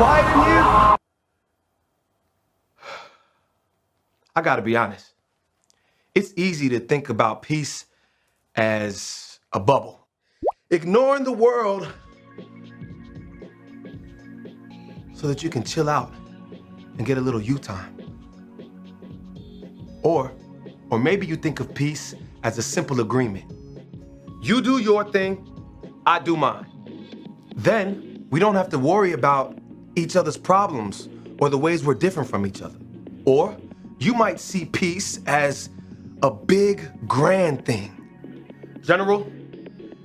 quiet in here? I gotta be honest. It's easy to think about peace as a bubble. Ignoring the world so that you can chill out and get a little you time. Or maybe you think of peace as a simple agreement. You do your thing, I do mine. Then we don't have to worry about each other's problems or the ways we're different from each other. Or you might see peace as a big, grand thing. General,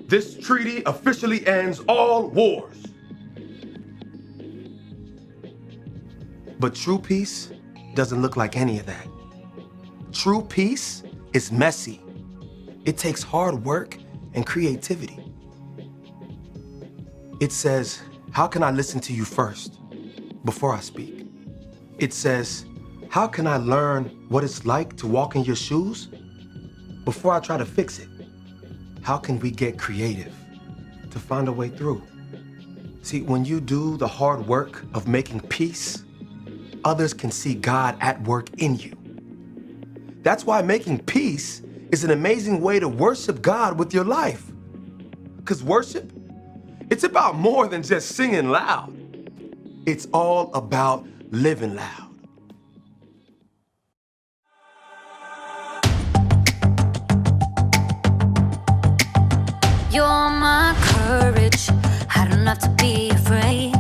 this treaty officially ends all wars. But true peace doesn't look like any of that. True peace is messy. It takes hard work and creativity. It says, how can I listen to you first before I speak? It says, how can I learn what it's like to walk in your shoes before I try to fix it? How can we get creative to find a way through? See, when you do the hard work of making peace, others can see God at work in you. That's why making peace is an amazing way to worship God with your life. Because worship, it's about more than just singing loud. It's all about living loud. You're my courage, I don't have to be afraid.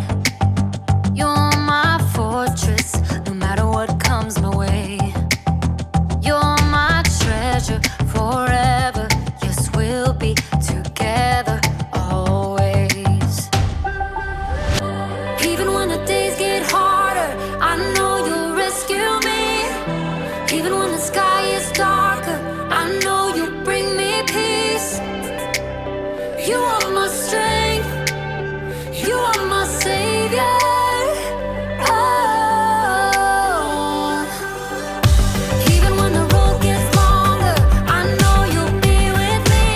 You're my fortress, no matter what comes my way. You're my treasure forever, yes, we'll be together always. Even when the days get harder, I know you'll rescue me. Even when the sky is darker, I know you'll bring me peace. You are my strength, you are my savior. Even when the road gets longer, I know you'll be with me.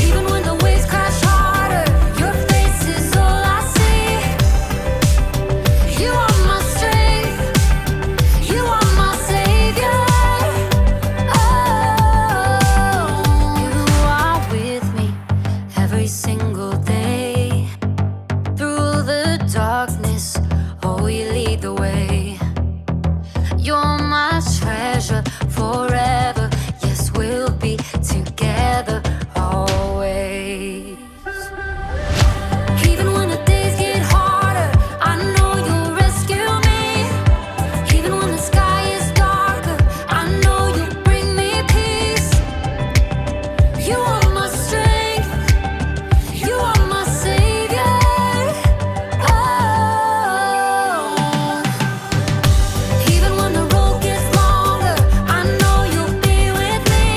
Even when the waves crash harder, your face is all I see. You are my strength, you are my savior. You are with me every single day. Through the darkness, oh, you lead the way. You're my treasure forever, yes, we'll be together always. Even when the days get harder, I know you'll rescue me. Even when the sky is darker, I know you'll bring me peace. You are my strength, you are my savior. Even when the road gets longer, I know you'll be with me.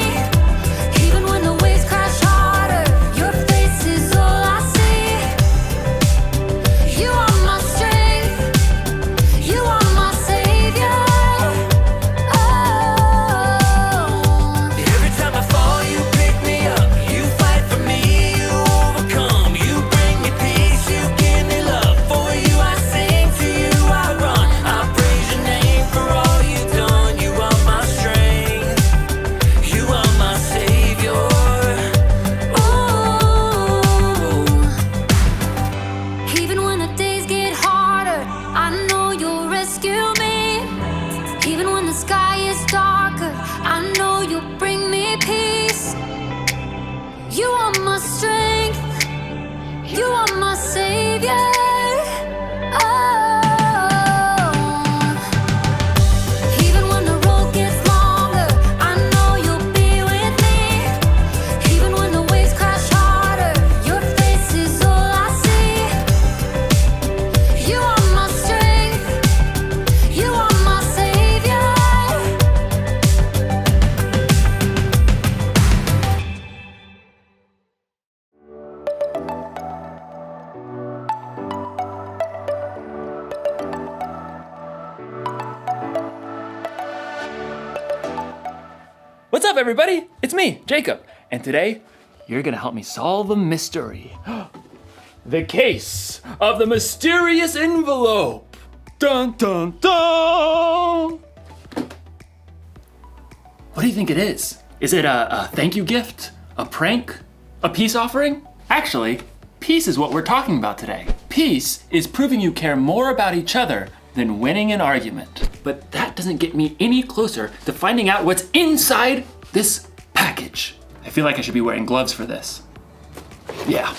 Even when the waves crash harder, your face is all I see. You are my strength, you are my savior. Every time I fall, you pick me up. You fight for me, you overcome. You bring me peace, you give me love. For you I sing, to you I run. I praise your name for all you've done. You are my strength, you are my savior. Even when the days get harder, I know you'll rescue me. Even when the sky is darker, I know you'll bring me peace. You are my strength, you are my savior. Even when the road gets longer, I know you'll be with me. Even when the waves crash harder, your face is all I see. You are my strength, you are my savior. What's up, everybody? It's me, Jacob, and today you're gonna help me solve a mystery. The case of the mysterious envelope. Dun dun dun! What do you think it is? Is it a thank you gift? A prank? A peace offering? Actually, peace is what we're talking about today. Peace is proving you care more about each other than winning an argument. But that doesn't get me any closer to finding out what's inside this package. I feel like I should be wearing gloves for this. Yeah.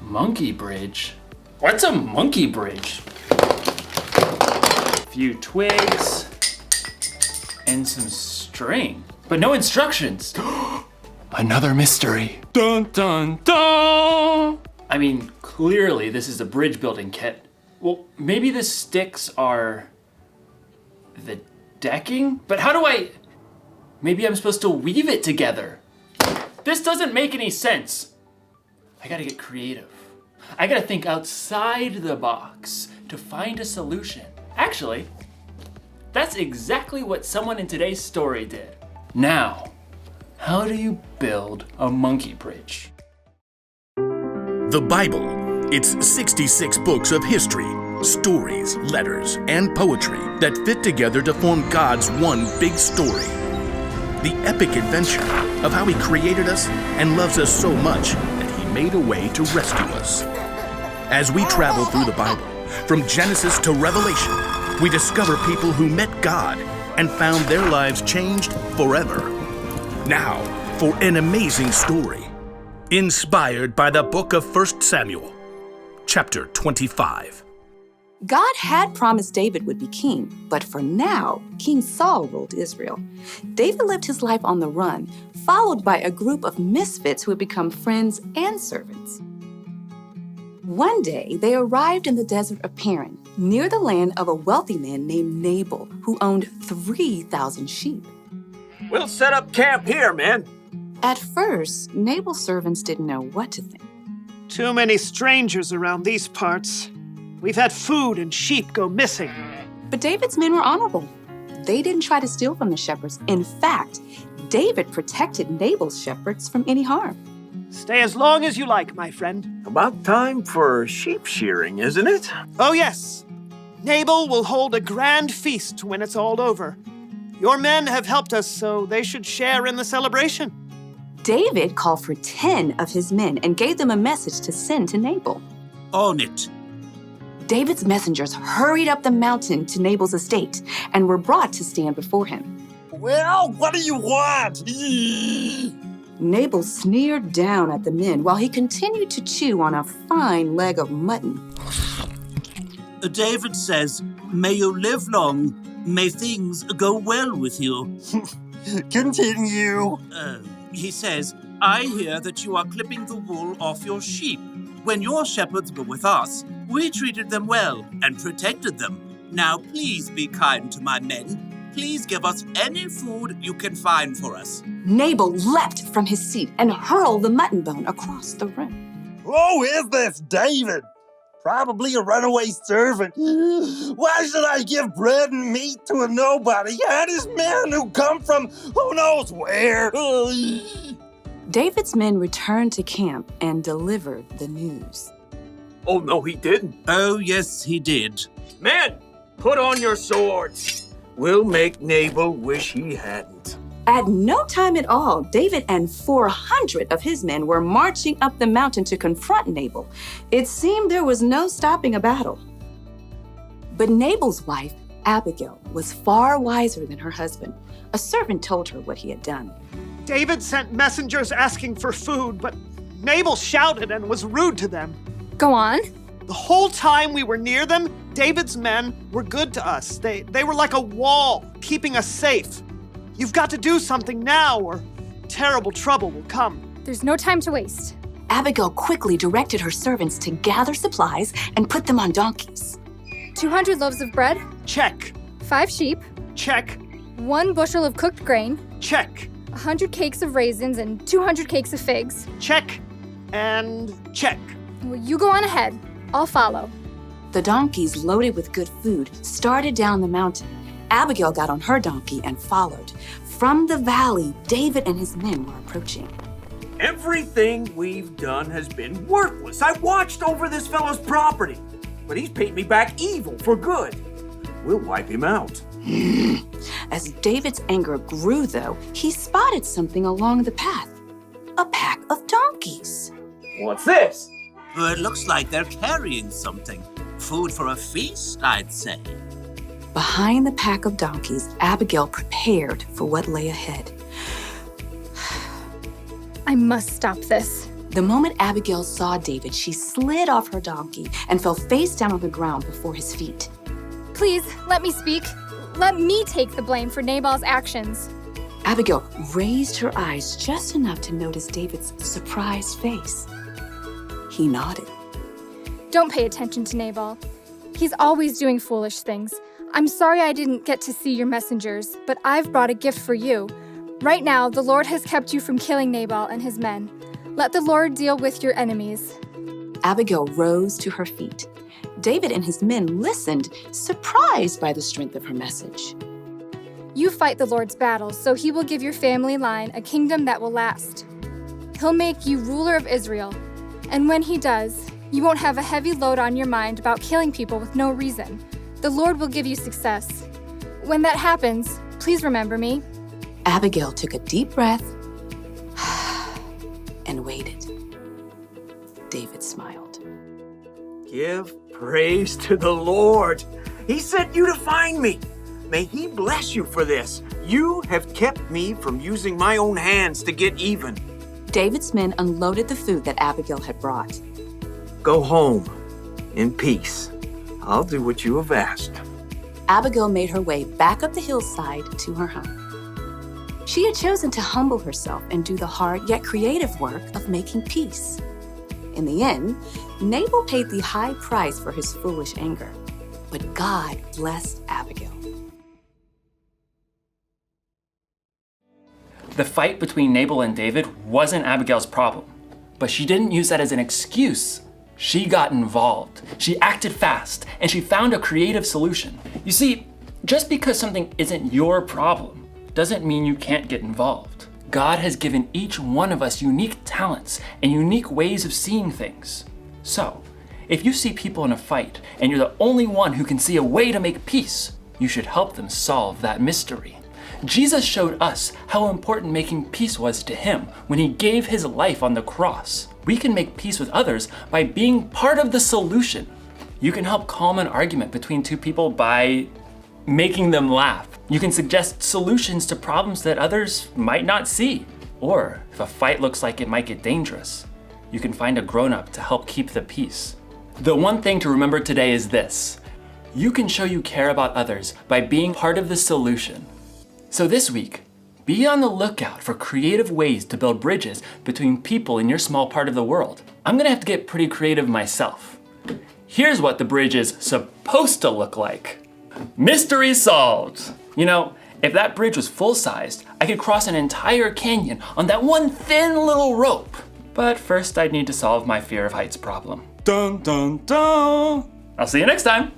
Monkey bridge? What's a monkey bridge? A few twigs and some string, but no instructions. Another mystery. Dun dun dun! I mean, clearly this is a bridge building kit. Well, maybe the sticks are the decking? But how do maybe I'm supposed to weave it together. This doesn't make any sense. I gotta get creative. I gotta think outside the box to find a solution. Actually, that's exactly what someone in today's story did. Now, how do you build a monkey bridge? The Bible. It's 66 books of history, stories, letters, and poetry that fit together to form God's one big story. The epic adventure of how He created us and loves us so much that He made a way to rescue us. As we travel through the Bible, from Genesis to Revelation, we discover people who met God and found their lives changed forever. Now, for an amazing story, inspired by the book of 1 Samuel, chapter 25. God had promised David would be king, but for now, King Saul ruled Israel. David lived his life on the run, followed by a group of misfits who had become friends and servants. One day, they arrived in the desert of Paran, near the land of a wealthy man named Nabal, who owned 3,000 sheep. We'll set up camp here, man. At first, Nabal's servants didn't know what to think. Too many strangers around these parts. We've had food and sheep go missing. But David's men were honorable. They didn't try to steal from the shepherds. In fact, David protected Nabal's shepherds from any harm. Stay as long as you like, my friend. About time for sheep shearing, isn't it? Oh, yes. Nabal will hold a grand feast when it's all over. Your men have helped us, so they should share in the celebration. David called for 10 of his men and gave them a message to send to Nabal. On it. David's messengers hurried up the mountain to Nabal's estate and were brought to stand before him. Well, what do you want? Nabal sneered down at the men while he continued to chew on a fine leg of mutton. David says, may you live long, may things go well with you. Continue. He says, I hear that you are clipping the wool off your sheep. When your shepherds were with us, we treated them well and protected them. Now please be kind to my men. Please give us any food you can find for us. Nabal leapt from his seat and hurled the mutton bone across the room. Who is this David? Probably a runaway servant. Why should I give bread and meat to a nobody and his men who come from who knows where? David's men returned to camp and delivered the news. Oh, no, he didn't. Oh, yes, he did. Men, put on your swords. We'll make Nabal wish he hadn't. At no time at all, David and 400 of his men were marching up the mountain to confront Nabal. It seemed there was no stopping a battle. But Nabal's wife, Abigail, was far wiser than her husband. A servant told her what he had done. David sent messengers asking for food, but Nabal shouted and was rude to them. Go on. The whole time we were near them, David's men were good to us. They were like a wall, keeping us safe. You've got to do something now, or terrible trouble will come. There's no time to waste. Abigail quickly directed her servants to gather supplies and put them on donkeys. 200 loaves of bread? Check. 5 sheep, Check. 1 bushel of cooked grain, Check. 100 cakes of raisins, and 200 cakes of figs. Check. And check. Well, you go on ahead. I'll follow. The donkeys, loaded with good food, started down the mountain. Abigail got on her donkey and followed. From the valley, David and his men were approaching. Everything we've done has been worthless. I watched over this fellow's property, but he's paid me back evil for good. We'll wipe him out. As David's anger grew, though, he spotted something along the path. A pack of donkeys. What's this? It looks like they're carrying something. Food for a feast, I'd say. Behind the pack of donkeys, Abigail prepared for what lay ahead. I must stop this. The moment Abigail saw David, she slid off her donkey and fell face down on the ground before his feet. Please, let me speak. Let me take the blame for Nabal's actions. Abigail raised her eyes just enough to notice David's surprised face. He nodded. Don't pay attention to Nabal. He's always doing foolish things. I'm sorry I didn't get to see your messengers, but I've brought a gift for you. Right now, the Lord has kept you from killing Nabal and his men. Let the Lord deal with your enemies. Abigail rose to her feet. David and his men listened, surprised by the strength of her message. You fight the Lord's battles, so he will give your family line a kingdom that will last. He'll make you ruler of Israel. And when he does, you won't have a heavy load on your mind about killing people with no reason. The Lord will give you success. When that happens, please remember me. Abigail took a deep breath and waited. David smiled. Give praise to the Lord. He sent you to find me. May he bless you for this. You have kept me from using my own hands to get even. David's men unloaded the food that Abigail had brought. Go home in peace. I'll do what you have asked. Abigail made her way back up the hillside to her home. She had chosen to humble herself and do the hard yet creative work of making peace. In the end, Nabal paid the high price for his foolish anger, but God blessed Abigail. The fight between Nabal and David wasn't Abigail's problem, but she didn't use that as an excuse. She got involved. She acted fast, and she found a creative solution. You see, just because something isn't your problem doesn't mean you can't get involved. God has given each one of us unique talents and unique ways of seeing things. So, if you see people in a fight and you're the only one who can see a way to make peace, you should help them solve that mystery. Jesus showed us how important making peace was to him when he gave his life on the cross. We can make peace with others by being part of the solution. You can help calm an argument between two people by making them laugh. You can suggest solutions to problems that others might not see. Or if a fight looks like it might get dangerous, you can find a grown-up to help keep the peace. The one thing to remember today is this: you can show you care about others by being part of the solution. So this week, be on the lookout for creative ways to build bridges between people in your small part of the world. I'm gonna have to get pretty creative myself. Here's what the bridge is supposed to look like. Mystery solved! You know, if that bridge was full-sized, I could cross an entire canyon on that one thin little rope. But first I'd need to solve my fear of heights problem. Dun dun dun! I'll see you next time!